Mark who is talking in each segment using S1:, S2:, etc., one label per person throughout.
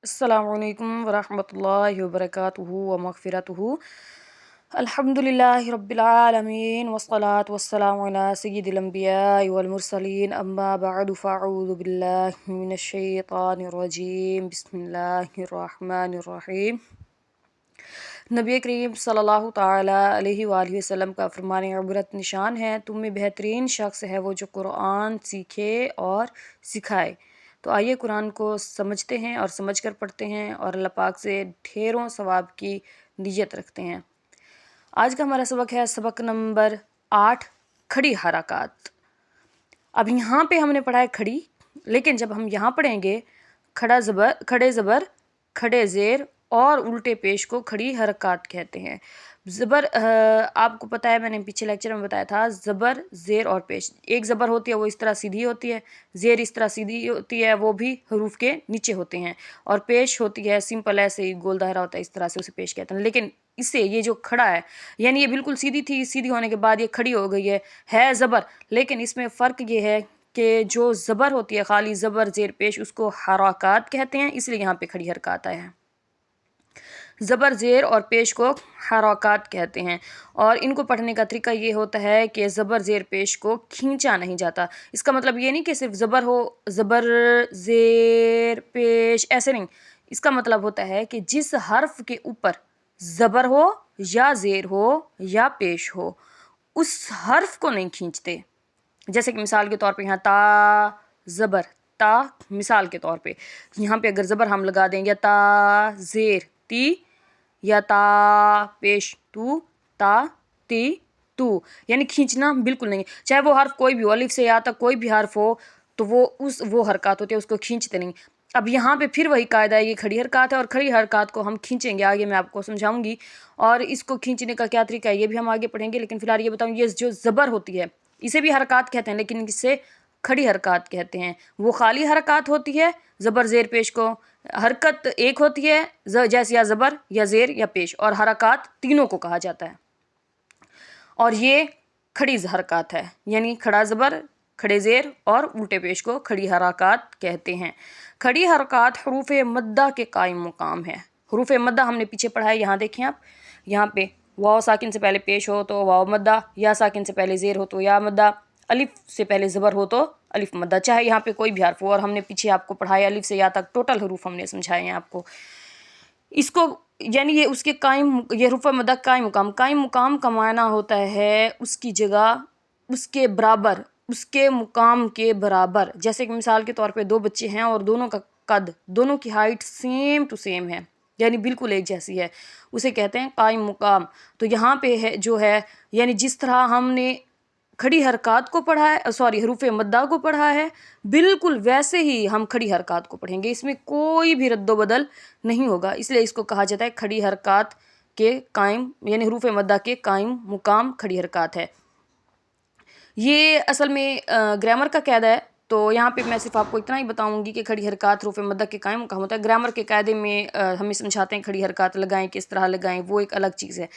S1: अस्सलामुअलैकुम वरहमतुल्लाहि वबरकातुहू व मग़फ़िरतुहू। अल्हम्दुलिल्लाहि रब्बिल आलमीन वस्सलातु वस्सलामु अला सय्यिदिल अंबियाइ वल मुरसलीन अम्मा बअदु फ़अऊज़ु बिल्लाहि मिनश शैतानिर रजीम बिस्मिल्लाहिर रहमानिर रहीम। नबी करीम सल्लल्लाहु ताला अलैहि वालैहि वसल्लम का फरमान इबरत निशान है, तुम में बेहतरीन शख्स है वो जो कुरान सीखे और सिखाए। तो आइए कुरान को समझते हैं और समझ कर पढ़ते हैं और अल्लाह पाक से ढेरों सवाब की नीयत रखते हैं। आज का हमारा सबक है सबक नंबर 8, खड़ी हरकत। अब यहाँ पे हमने पढ़ा है खड़ी, लेकिन जब हम यहाँ पढ़ेंगे खड़ा ज़बर, खड़े ज़बर, खड़े ज़ेर और उल्टे पेश को खड़ी हरकत कहते हैं। ज़बर आपको पता है, मैंने पीछे लेक्चर में बताया था, ज़बर ज़ेर और पेश। एक ज़बर होती है वो इस तरह सीधी होती है, ज़ेर इस तरह सीधी होती है, वो भी हरूफ के नीचे होते हैं, और पेश होती है सिंपल ऐसे ही गोल दायरा होता है, इस तरह से उसे पेश कहते हैं। लेकिन इससे ये जो खड़ा है, यानी ये बिल्कुल सीधी थी, सीधी होने के बाद ये खड़ी हो गई है ज़बर, लेकिन इसमें फ़र्क ये है कि जो ज़बर होती है खाली ज़बर ज़ेर पेश उसको हरकत कहते हैं, इसलिए यहाँ पे खड़ी हरकत आया है। ज़बर ज़ेर और पेश को हरकत कहते हैं, और इनको पढ़ने का तरीका ये होता है कि ज़बर ज़ेर पेश को खींचा नहीं जाता। इसका मतलब ये नहीं कि सिर्फ ज़बर हो, ज़बर ज़ेर पेश, ऐसे नहीं। इसका मतलब होता है कि जिस हर्फ के ऊपर ज़बर हो या ज़ेर हो या पेश हो, उस हर्फ को नहीं खींचते। जैसे कि मिसाल के तौर पे यहाँ ता ज़बर, ता मिसाल के तौर पे यहाँ पे अगर ज़बर हम लगा देंगे ता ज़ेर ती, या ता पेश तू, ता ती तू, यानी खींचना बिल्कुल नहीं। चाहे वो हर्फ कोई भी हो, अलिफ से या तक कोई भी हर्फ हो, तो वो हरकत होती है, उसको खींचते नहीं। अब यहाँ पे फिर वही कायदा है, ये खड़ी हरकत है और खड़ी हरकत को हम खींचेंगे, आगे मैं आपको समझाऊंगी। और इसको खींचने का क्या तरीका है ये भी हम आगे पढ़ेंगे, लेकिन फिलहाल ये बताऊँ, ये जो ज़बर होती है इसे भी हरकत कहते हैं, लेकिन इससे खड़ी हरकत कहते हैं। वो खाली हरकत होती है, ज़बर ज़ेर पेश को हरकत एक होती है, जैसे या ज़बर या ज़ेर या पेश, और हरकत तीनों को कहा जाता है। और ये खड़ी हरकत है, यानी खड़ा ज़बर, खड़े ज़ेर और उल्टे पेश को खड़ी हरकत कहते हैं। खड़ी हरकत हरूफ मद्दा के कायम मुकाम है। हरूफ मद्दा हमने पीछे पढ़ा है, यहाँ देखें आप, यहाँ पे वाव साकिन से पहले पेश हो तो वाव मद्दा, या साकिन से पहले ज़ेर हो तो या मद्दा, अलिफ से पहले ज़बर हो तो अलिफ मद्दा, चाहे यहाँ पे कोई भी हर्फ हो। और हमने पीछे आपको पढ़ाया अलिफ से या तक टोटल हरूफ हमने समझाए हैं आपको। इसको यानी ये उसके कायम, ये हरूफ मद्दा कायम मुकाम का मायना होता है उसकी जगह, उसके बराबर, उसके मुकाम के बराबर। जैसे कि मिसाल के तौर पे दो बच्चे हैं और दोनों का कद, दोनों की हाइट सेम टू सेम है, यानी बिल्कुल एक जैसी है, उसे कहते हैं कायम मुकाम। तो यहाँ पे है जो है, यानी जिस तरह हमने खड़ी हरकत को पढ़ा है, सॉरी हरूफ मद्दा को पढ़ा है, बिल्कुल वैसे ही हम खड़ी हरकत को पढ़ेंगे, इसमें कोई भी रद्दो बदल नहीं होगा। इसलिए इसको कहा जाता है खड़ी हरकत के कायम, यानी हरूफ मद्दा के कायम मुकाम खड़ी हरकत है। ये असल में ग्रामर का कायदा है, तो यहाँ पे मैं सिर्फ आपको इतना ही बताऊंगी कि खड़ी हरकत हरूफ मद्दा के कायम मुकाम होता है। ग्रामर के कायदे में हमें समझाते हैं खड़ी हरकत लगाएं, किस तरह लगाएं, वो एक अलग चीज़ है।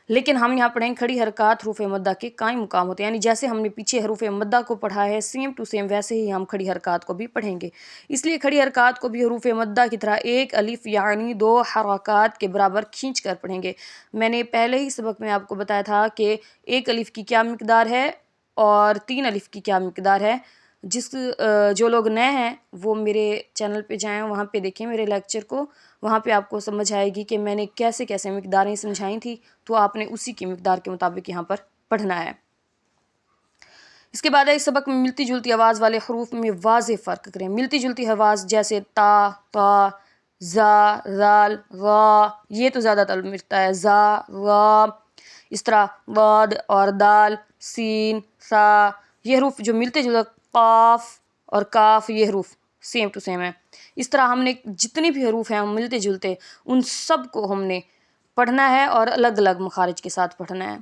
S1: लेकिन हम यहाँ पढ़ेंगे खड़ी हरकत हरूफ मद्दा के कायम मुकाम होते हैं, यानी जैसे हमने पीछे हरूफ मद्दा को पढ़ा है सेम टू सेम, वैसे ही हम खड़ी हरकत को भी पढ़ेंगे। इसलिए खड़ी हरकत को भी हरूफ मद्दा की तरह एक अलिफ यानी दो हरकत के बराबर खींच कर पढ़ेंगे। मैंने पहले ही सबक में आपको बताया था कि एक अलिफ की क्या मिकदार है और तीन अलिफ की क्या मिकदार है। जो लोग नए हैं वो मेरे चैनल पे जाएं, वहाँ पे देखें मेरे लेक्चर को, वहाँ पे आपको समझ आएगी कि मैंने कैसे कैसे मिकदारें समझाई थी, तो आपने उसी की मिकदार के मुताबिक यहाँ पर पढ़ना है। इसके बाद इस सबक में मिलती जुलती आवाज़ वाले हरूफ में वाज़ेह फ़र्क करें। मिलती जुलती आवाज़ जैसे ता, ज़ा, ज़ाल, गा, ये तो ज़्यादातर मिलता है, ज़ा, गा। इस तरह वाद और दाल, सीन, सा, ये हरूफ जो मिलते जुलते, काफ और काफ, ये हरूफ सेम टू सेम है। इस तरह हमने जितने भी हरूफ हैं मिलते जुलते, उन सब को हमने पढ़ना है और अलग अलग मखारिज के साथ पढ़ना है।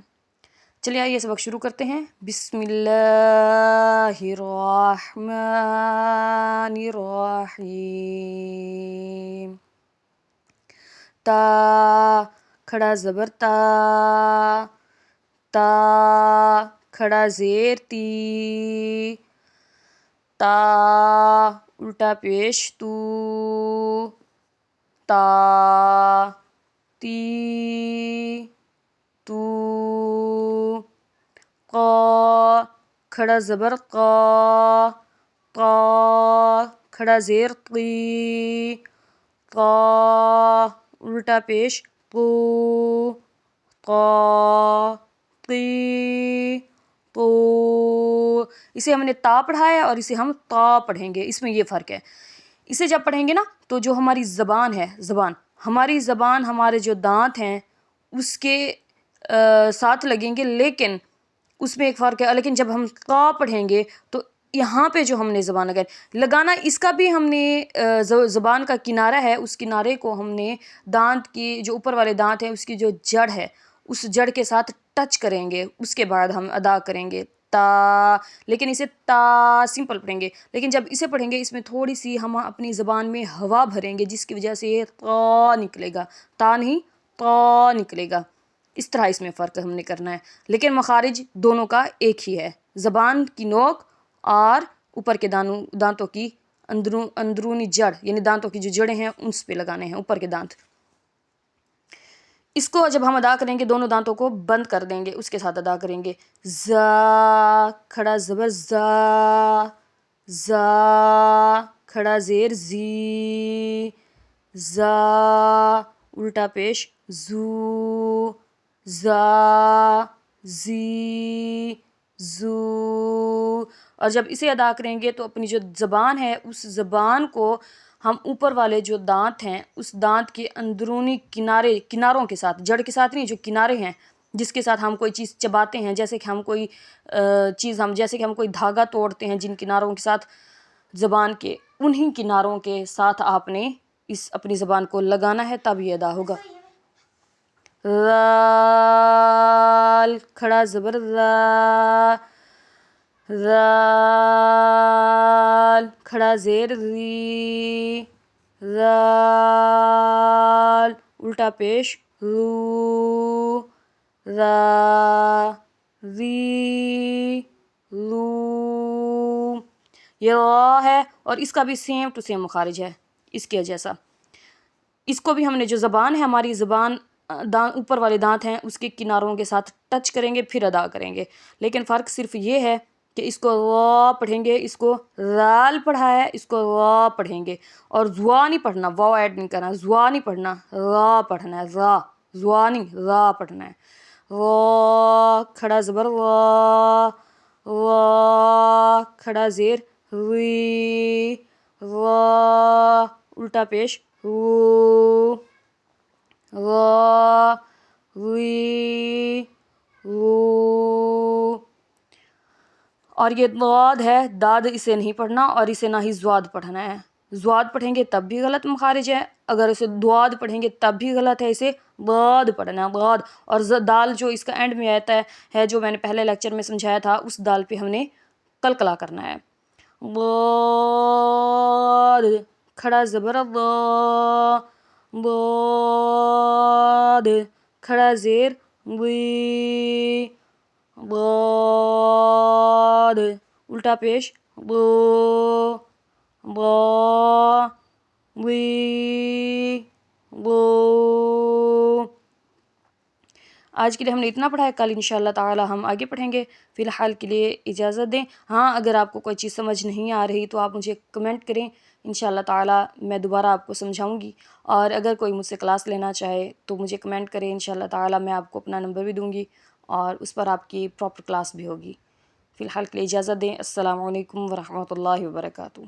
S1: चलिए आइए सबक शुरू करते हैं। बिस्मिल्लाहिर्रहमानिर्रहीम। ता खड़ा ज़बर ता, ता खड़ा ज़ेर ती, ता उल्टा पेश तू, تی تو قا کھڑا زبر قا قا کھڑا زیر قی قا الٹا پیش قو قا قی قو. اسے ہم نے تا پڑھا ہے اور اسے ہم تا پڑھیں گے، اس میں یہ فرق ہے. اسے جب پڑھیں گے نا تو جو ہماری زبان ہے، ہماری زبان ہمارے جو دانت ہیں اس کے ساتھ لگیں گے، لیکن اس میں ایک فرق ہے. لیکن جب ہم قا پڑھیں گے تو یہاں پہ جو ہم نے زبان لگانا اس کا بھی ہم نے زبان کا کنارہ ہے، اس کنارے کو ہم نے دانت کی جو اوپر والے دانت ہیں اس کی جو جڑ ہے اس جڑ کے ساتھ ٹچ کریں گے، اس کے بعد ہم ادا کریں گے تا. لیکن اسے تا سمپل پڑھیں گے، لیکن جب اسے پڑھیں گے اس میں تھوڑی سی ہم اپنی زبان میں ہوا بھریں گے جس کی وجہ سے یہ تا نکلے گا، تا نہیں تا نکلے گا. اس طرح اس میں فرق ہم نے کرنا ہے، لیکن مخارج دونوں کا ایک ہی ہے. زبان کی نوک اور اوپر کے دانتوں کی اندرونی جڑ، یعنی دانتوں کی جو جڑیں ہیں اس پہ لگانے ہیں، اوپر کے دانت. اس کو جب ہم ادا کریں گے دونوں دانتوں کو بند کر دیں گے، اس کے ساتھ ادا کریں گے. زا کھڑا زبر زا زا کھڑا زیر زی زا الٹا پیش زو زا زی زو. اور جب اسے ادا کریں گے تو اپنی جو زبان ہے اس زبان کو ہم اوپر والے جو دانت ہیں اس دانت کے اندرونی کناروں کے ساتھ، جڑ کے ساتھ نہیں، جو کنارے ہیں جس کے ساتھ ہم کوئی چیز چباتے ہیں، جیسے کہ ہم کوئی کوئی دھاگا توڑتے ہیں، جن کناروں کے ساتھ زبان کے، انہی کناروں کے ساتھ آپ نے اپنی زبان کو لگانا ہے، تب یہ ادا ہوگا. رال کھڑا زبر را رال کھڑا زیر ری رال الٹا پیش رو را ری رو. یہ را ہے اور اس کا بھی سیم ٹو سیم مخارج ہے اس کے جیسا. اس کو بھی ہم نے جو زبان ہے، ہماری زبان اوپر والے دانت ہیں اس کے کناروں کے ساتھ ٹچ کریں گے پھر ادا کریں گے. لیکن فرق صرف یہ ہے کہ اس کو را پڑھیں گے، اس کو رال پڑھا ہے، اس کو را پڑھیں گے. اور زوا نہیں پڑھنا، واو ایڈ نہیں کرنا، زوا نہیں پڑھنا، را پڑھنا ہے. را زوا نہیں، را پڑھنا ہے. را کھڑا زبر را را کھڑا زیر ری را الٹا پیش رو را ری رو. اور یہ داد ہے، داد اسے نہیں پڑھنا اور اسے نہ ہی زواد پڑھنا ہے. زواد پڑھیں گے تب بھی غلط مخارج ہے، اگر اسے دواد پڑھیں گے تب بھی غلط ہے. اسے داد پڑھنا ہے، داد. اور دال جو اس کا اینڈ میں آتا ہے جو میں نے پہلے لیکچر میں سمجھایا تھا، اس دال پہ ہم نے قلقلہ کرنا ہے. ضاد کھڑا زبر ضا ضاد کھڑا زیر ضی ضاد الٹا پیش ضو ضا ضی ضو. آج کے لیے ہم نے اتنا پڑھا ہے، کل انشاءاللہ تعالی ہم آگے پڑھیں گے. فی الحال کے لیے اجازت دیں. ہاں اگر آپ کو کوئی چیز سمجھ نہیں آ رہی تو آپ مجھے کمنٹ کریں، انشاءاللہ تعالی میں دوبارہ آپ کو سمجھاؤں گی. اور اگر کوئی مجھ سے کلاس لینا چاہے تو مجھے کمنٹ کریں، انشاءاللہ تعالی میں آپ کو اپنا نمبر بھی دوں گی اور اس پر آپ کی پراپر کلاس بھی ہوگی. فی الحال کے لیے اجازت دیں. السلام علیکم ورحمۃ اللہ وبرکاتہ.